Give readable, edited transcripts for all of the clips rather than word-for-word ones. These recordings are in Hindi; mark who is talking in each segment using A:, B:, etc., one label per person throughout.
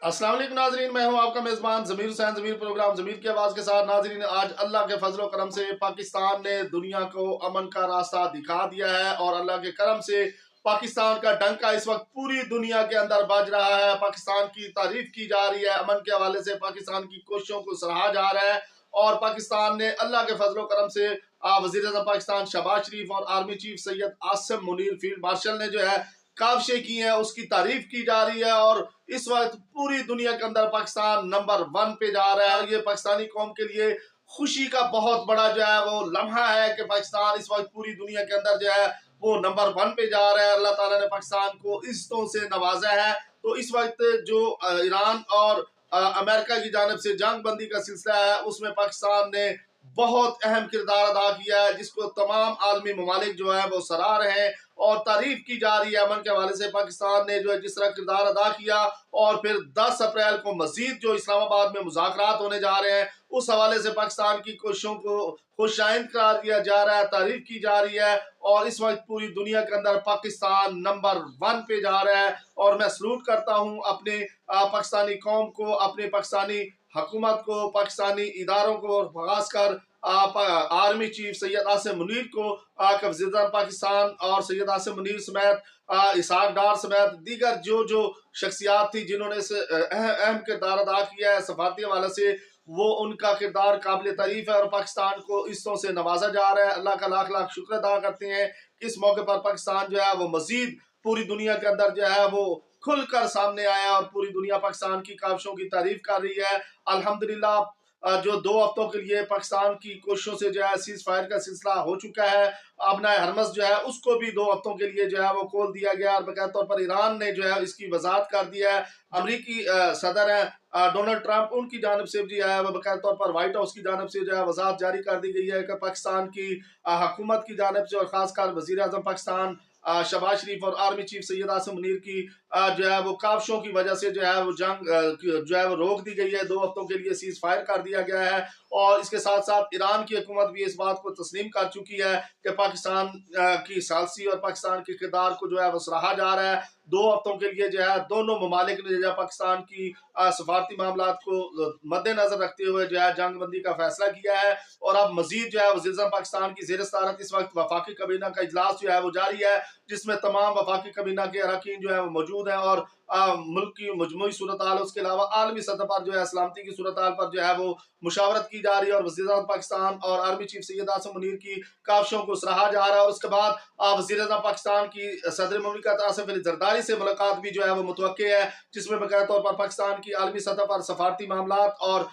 A: अस्सलाम वालेकुम नाजरीन, मैं हूं आपका मेज़बान ज़मीर हुसैन। ज़मीर प्रोग्राम ज़मीर की आवाज़ के साथ नाजरीन, आज अल्लाह के फजल करम से पाकिस्तान ने दुनिया को अमन का रास्ता दिखा दिया है और अल्लाह के करम से पाकिस्तान का डंका इस वक्त पूरी दुनिया के अंदर बज रहा है। पाकिस्तान की तारीफ की जा रही है, अमन के हवाले से पाकिस्तान की कोशिशों को सराहा जा रहा है और पाकिस्तान ने अल्लाह के फजल करम से वज़ीर आज़म पाकिस्तान शहबाज शरीफ और army chief Syed Asim Munir field marshal ने जो है काविशें की हैं, उसकी तारीफ की जा रही है और इस वक्त पूरी दुनिया के अंदर पाकिस्तान नंबर 1 पे जा रहा है। ये पाकिस्तानी कौम के लिए खुशी का बहुत बड़ा जो है वो लम्हा है कि पाकिस्तान इस वक्त पूरी दुनिया के अंदर जो है वो नंबर 1 पे जा रहा है। अल्लाह ताला ने पाकिस्तान को इज्जतों से नवाजा है। तो इस वक्त जो ईरान और अमेरिका की जानिब से जंग बंदी का सिलसिला है, उसमें पाकिस्तान ने बहुत अहम किरदार अदा किया है, जिसको तमाम आलमी ममालिक जो है वो सराह रहे हैं और तारीफ की जा रही है। अमन के हवाले से पाकिस्तान ने जो है जिस तरह किरदार अदा किया और फिर 10 अप्रैल को मजीद जो इस्लामाबाद में मुज़ाकरात होने जा रहे हैं, उस हवाले से पाकिस्तान की कोशिशों को खुशाइंद करार दिया जा रहा है, तारीफ की जा रही है और इस वक्त पूरी दुनिया के अंदर पाकिस्तान नंबर 1 पे जा रहा है। और मैं सलूट करता हूँ अपने पाकिस्तानी कौम को, अपने पाकिस्तानी हुकूमत को, पाकिस्तानी इदारों को और खासकर आर्मी चीफ सैयद आसिम मुनीर को, वज़ीर पाकिस्तान और सैयद आसिम मुनीर समेत इसहाक डार समेत दीगर जो जो शख्सियात थी जिन्होंने इस अहम किरदार अदा किया है सफारती हवाले से, वो उनका किरदार काबिल तारीफ है और पाकिस्तान को इज्जतों से नवाजा जा रहा है। अल्लाह का लाख लाख शुक्र अदा करते हैं कि इस मौके पर पाकिस्तान जो है वो मजीद पूरी दुनिया के अंदर जो है वो खुलकर सामने आया और पूरी दुनिया पाकिस्तान की काविशों की तारीफ कर रही है। अल्हम्दुलिल्लाह जो 2 हफ्तों के लिए पाकिस्तान की कोशिशों से जो है सीज फायर का सिलसिला हो चुका है। अपना हरमस जो है उसको भी 2 हफ्तों के लिए जो है वो खोल दिया गया और बाकायदा तौर पर ईरान ने जो है इसकी वजाहत कर दिया है। अमरीकी सदर है डोनाल्ड ट्रंप, उनकी जानब से जो है बाकायदा तौर पर व्हाइट हाउस की जानब से जो है वजाहत जारी कर दी गई है कि पाकिस्तान की हुकूमत की जानब से और खासकर वजीर आजम पाकिस्तान शहबाज शरीफ और आर्मी चीफ सैयद आसिम मुनीर की जो है वो काविशों की वजह से जो है वो जंग जो है वो रोक दी गई है। 2 हफ्तों के लिए सीज फायर कर दिया गया है और इसके साथ साथ ईरान की हुकूमत भी इस बात को तस्लीम कर चुकी है कि पाकिस्तान की सालसी और पाकिस्तान के किरदार को जो है वो सराहा जा रहा है। 2 हफ्तों के लिए जो है दोनों ममालिक ने जो है पाकिस्तान की सफारती मामलात को मद्देनजर रखते हुए जो है जंग बंदी का फैसला किया है और अब मजीद जो है वज़ीर पाकिस्तान की ज़ेर सदारत इस वक्त वफाकी कबीना का इजलास जो है वो जारी है, जिसमें तमाम वफाकी कबीना के अरकान जो है वो मौजूद हैं और मुल्क की मजमूई सूरत हाल, उसके अलावा आलमी सतह पर जो है सलामती की सूरत हाल पर जो है वो मुशावरत की जा रही है और वज़ीर आज़म पाकिस्तान और आर्मी चीफ सैयद आसिम मुनीर की काविशों को सराहा जा रहा है। और उसके बाद वज़ीर आज़म पाकिस्तान की सदर ममलिकत आसिफ अली जरदारी से मुलाकात भी जो है वो मुतवक्के है, जिसमें बाकायदा तौर पर पाकिस्तान की आलमी सतह पर सफारती मामलात और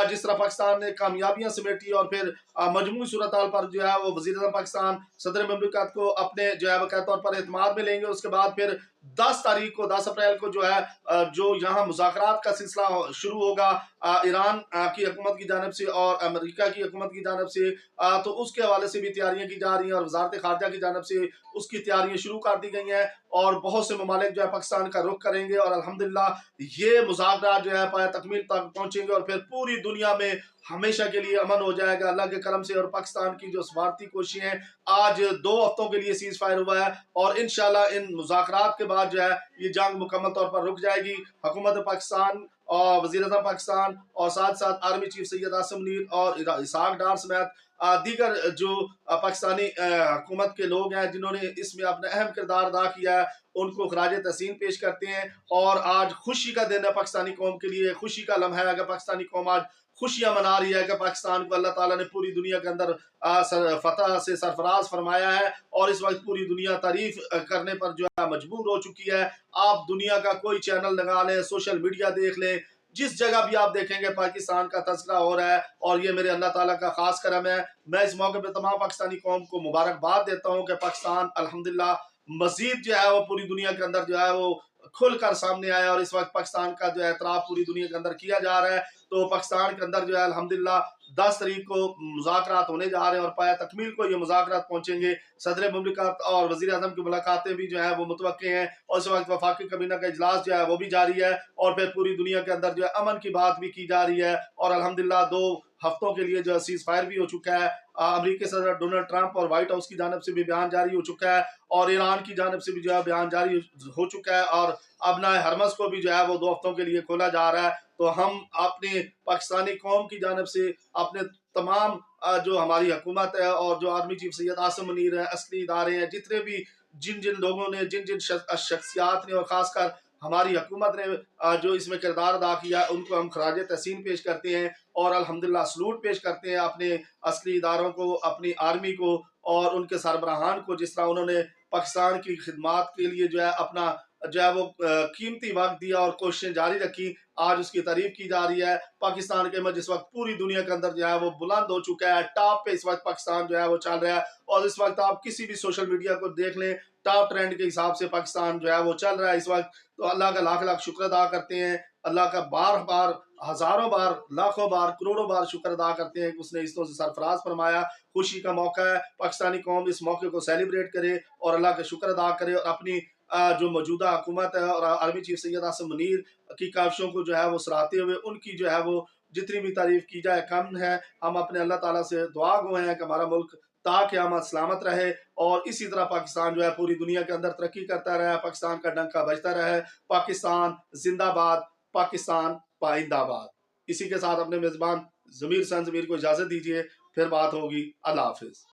A: जिस तरह पाकिस्तान ने कामयाबियां समेटी और फिर मजमूई सूरत हाल पर जो है वो वज़ीर आज़म पाकिस्तान सदर ममलिकत को अपने जो है बाकायदा तौर पर एतमाद में लेंगे। उसके बाद फिर 10 तारीख को 10 अप्रैल को जो है जो यहाँ मुज़ाकरात का सिलसिला शुरू होगा ईरान की हुकूमत की जानिब से और अमेरिका की हुकूमत की जानिब से, तो उसके हवाले से भी तैयारियां की जा रही हैं और वजारत खारजा की जानिब से उसकी तैयारियां शुरू कर दी गई हैं और बहुत से ममालिक जो है पाकिस्तान का रुख करेंगे और अल्हम्दुलिल्लाह ये मुज़ाकरात जो है पाया तकमील तक पहुंचेंगे और फिर पूरी दुनिया में हमेशा के लिए अमन हो जाएगा अल्लाह के करम से। और पाकिस्तान की जो सफारती कोशिशें हैं, आज 2 हफ्तों के लिए सीज फायर हुआ है और इंशाल्लाह इन मुज़ाकरात के बाद जो है ये जंग मुकम्मल तौर पर रुक जाएगी। हुकूमत पाकिस्तान और वज़ीर आज़म पाकिस्तान और साथ साथ आर्मी चीफ सैयद आसिम मुनीर और इसहाक डार समेत दीगर जो पाकिस्तानी हुकूमत के लोग हैं जिन्होंने इसमें अपना अहम किरदार अदा किया है, उनको खराज तहसीन पेश करते हैं। और आज खुशी का दिन है पाकिस्तानी कौम के लिए, खुशी का लम्हा है कि पाकिस्तानी कौम आज खुशियां मना रही है कि पाकिस्तान को अल्लाह ताला ने पूरी दुनिया के अंदर फतह से सरफराज फरमाया है और इस वक्त पूरी दुनिया तारीफ करने पर जो है मजबूर हो चुकी है। आप दुनिया का कोई चैनल लगा लें, सोशल मीडिया देख लें, जिस जगह भी आप देखेंगे पाकिस्तान का तज़किरा हो रहा है और ये मेरे अल्लाह ताला का खास करम है। मैं इस मौके पर तमाम पाकिस्तानी कौम को मुबारकबाद देता हूँ कि पाकिस्तान अल्हम्दुलिल्लाह मजीद जो है वो पूरी दुनिया के अंदर जो है वो खुलकर सामने आया और इस वक्त पाकिस्तान का जो है एतराफ़ पूरी दुनिया के अंदर किया जा रहा है। तो पाकिस्तान के अंदर जो है अल्हम्दुलिल्लाह 10 तारीख को मुज़ाकरात होने जा रहे हैं और पाया तकमील को ये मुज़ाकरात पहुंचेंगे। सदर मुमलिकत और वज़ीर आज़म की मुलाकातें भी जो है वो मुतवक्के हैं और इस वक्त वफाकी कबीना का इजलास जो है वो भी जारी है और फिर पूरी दुनिया के अंदर जो है अमन की बात भी की जा रही है और अल्हम्दुलिल्लाह 2 हफ्तों के लिए जो है सीज फायर भी हो चुका है। अमेरिकी सदर डोनाल्ड ट्रंप और व्हाइट हाउस की जानब से भी बयान जारी हो चुका है और ईरान की जानब से भी जो है बयान जारी हो चुका है और अपना हरमस को भी जो है वो 2 हफ्तों के लिए खोला जा रहा है। तो हम अपनी पाकिस्तानी कौम की जानिब से अपने तमाम जो हमारी हुकूमत है और जो आर्मी चीफ सैयद आसिम मुनीर है, अस्करी इदारे हैं, जितने भी जिन-जिन लोगों ने, जिन-जिन शख्सियात ने और ख़ासकर हमारी हुकूमत ने जो इसमें किरदार अदा किया, उनको हम खराज तहसीन पेश करते हैं और अल्हम्दुलिल्लाह सलूट पेश करते हैं अपने अस्करी इदारों को, अपनी आर्मी को और उनके सरबराहान को, जिस तरह उन्होंने पाकिस्तान की खिदमत के लिए जो है अपना जो है वो कीमती वक्त दिया और कोशिशें जारी रखी। आज उसकी तारीफ की जा रही है। पाकिस्तान के इस वक्त पूरी दुनिया के अंदर जो है वो बुलंद हो चुका है, टॉप पे इस वक्त पाकिस्तान जो है वो चल रहा है। और इस वक्त आप किसी भी सोशल मीडिया को देख लें, टॉप ट्रेंड के हिसाब से पाकिस्तान जो है वो चल रहा है इस वक्त। तो अल्लाह का लाख लाख शुक्र अदा करते हैं, अल्लाह का बार बार, हजारों बार, लाखों बार, करोड़ों बार शुक्र अदा करते हैं कि उसने इज्जतों से सरफराज फरमाया। खुशी का मौका है, पाकिस्तानी कौम इस मौके को सेलिब्रेट करे और अल्लाह का शुक्र अदा करे और अपनी जो मौजूदा हुकूमत है और आर्मी चीफ सैयद आसिम मुनीर की काविशों को जो है वो सराहते हुए उनकी जो है वो जितनी भी तारीफ की जाए कम है। हम अपने अल्लाह ताला से दुआ गो हैं कि हमारा मुल्क ताक़यामत सलामत रहे और इसी तरह पाकिस्तान जो है पूरी दुनिया के अंदर तरक्की करता रहे, पाकिस्तान का डंका बजता रहे। पाकिस्तान जिंदाबाद, पाकिस्तान पाइंदाबाद। इसी के साथ अपने मेज़बान ज़मीर सन ज़मीर को इजाज़त दीजिए, फिर बात होगी। अल्लाह हाफ़िज़।